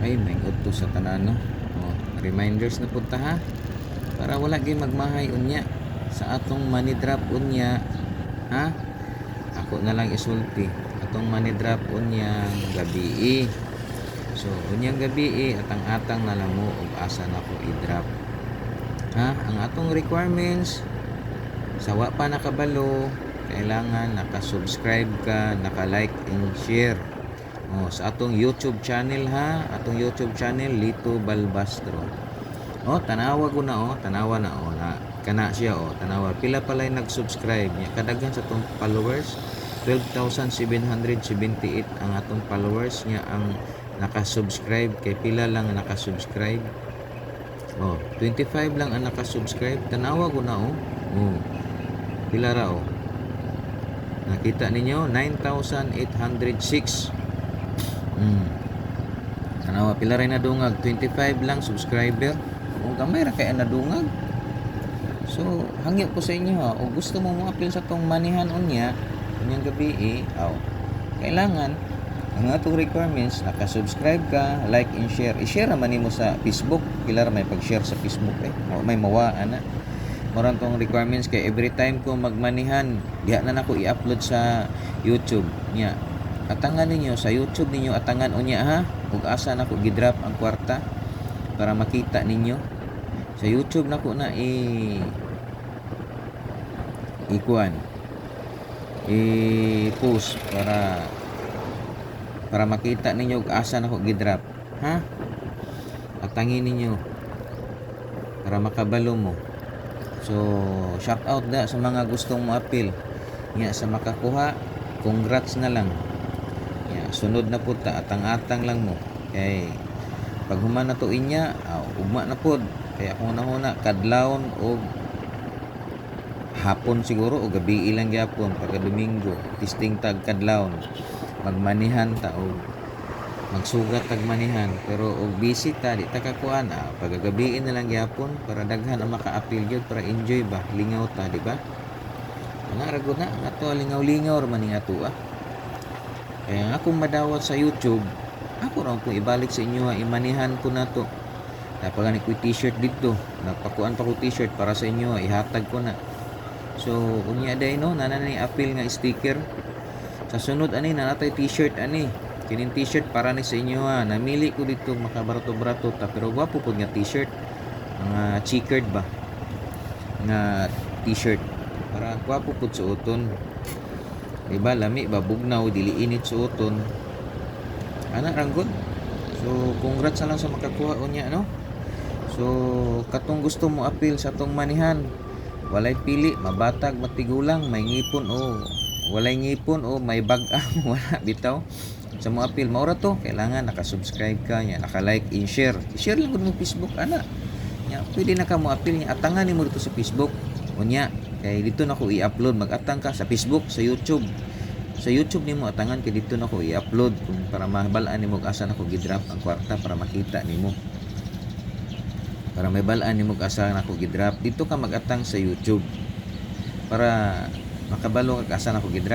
Ay may to sa tanan no. Reminders na punta ha, para wala gyud magmahay unya sa atong money drop unya ha. Ako na lang isulti atong money drop unya gabi. So unyang gabi atang-atang na lang mo ug asa na ko i-drop ha. Ang atong requirements sawa pa nakabalo, kailangan naka-subscribe ka, naka-like and share sa atong YouTube channel ha. Atong YouTube channel Lito Balbastro. Tanawa ko na tanawa na na kana siya tanawa pila pala nag-subscribe niya, kadaghan sa atong followers 12,778 ang atong followers niya. Ang naka-subscribe kay pila lang ang naka-subscribe 25 lang ang naka-subscribe. Tanawa ko na pila ra nakita ninyo 9,806. Tanawa pila rin nadungag 25 lang subscriber. Gamay ra kay nadungag. So hangyo ko sa inyo ha, o gusto mo mo-appeal sa tong manihan unya unyang gabi kailangan ang atong requirements naka-subscribe ka, like and share. I-share naman nimo sa Facebook. Pila ra may pag-share sa Facebook may mawaan na. Moran tong requirements kay every time ko magmanihan diha na nako i-upload sa YouTube nya. Atangan ninyo sa YouTube ninyo, atangan unya ha ug asa nako gi-drop ang kwarta para makita ninyo. Sa YouTube nako na i-post para makita ninyo ug asa nako gi-drop ha. Atangin ninyo para makabalo mo. So shout out da sa mga gustong mo-appeal nya. Sa makakuha, congrats na lang nya. Sunod na pud ta, atang-atang lang mo kay pag human na to inya ugma na pod. Kaya ako na kadlawon o hapon siguro o gabi ilang gyapon pagka Domingo tisting tag kadlawon magmanihan ta o magsugat tag manihan. Pero og busy ta di ta kakuan pagagabiin na lang gyapon para daghan ang maka-appeal gyud para enjoy ba, lingaw ta di ba. Ana ra gud na ato lingaw-lingaw ra man ni ato Kaya akong madawat sa YouTube, ako ra kung ibalik sa inyo imanihan ko na to. Napagani ko t-shirt dito, nagpakuan pa ko t-shirt para sa inyo, ihatag ko na. So unya day no nanay appeal nga sticker. Sa sunod ani na natay t-shirt ani. Kining t-shirt para ni sa inyo namili ko dito makabarato-barato ta pero gwapo pud nga t-shirt. Mga checkered ba nga t-shirt para gwapo pud suoton. Diba lami ba bugnaw dili init suoton. Ana ranggod. So congrats na lang sa makakuha unya no. So katong gusto mo appeal sa tong manihan, walay pili, mabatag, matigulang, may ngipon o walay ngipon o may bag-ang wala bitaw. Sa mo appeal maura to, kailangan naka-subscribe ka nya, naka-like and share. I-share lang gud mo Facebook ana. Nya pwede na ka mo appeal nya, atangan nimo dito sa Facebook. Unya kay dito na ko i-upload, mag-atang ka sa Facebook, sa YouTube. Sa YouTube nimo atangan kay dito na ko i-upload kung para mabalaan nimo asa na ko gi-drop ang kwarta para makita nimo. Para may balaan nimo asa na ko gi-drop. Dito ka mag-atang sa YouTube para makabalo ka asa na ko gi-drop.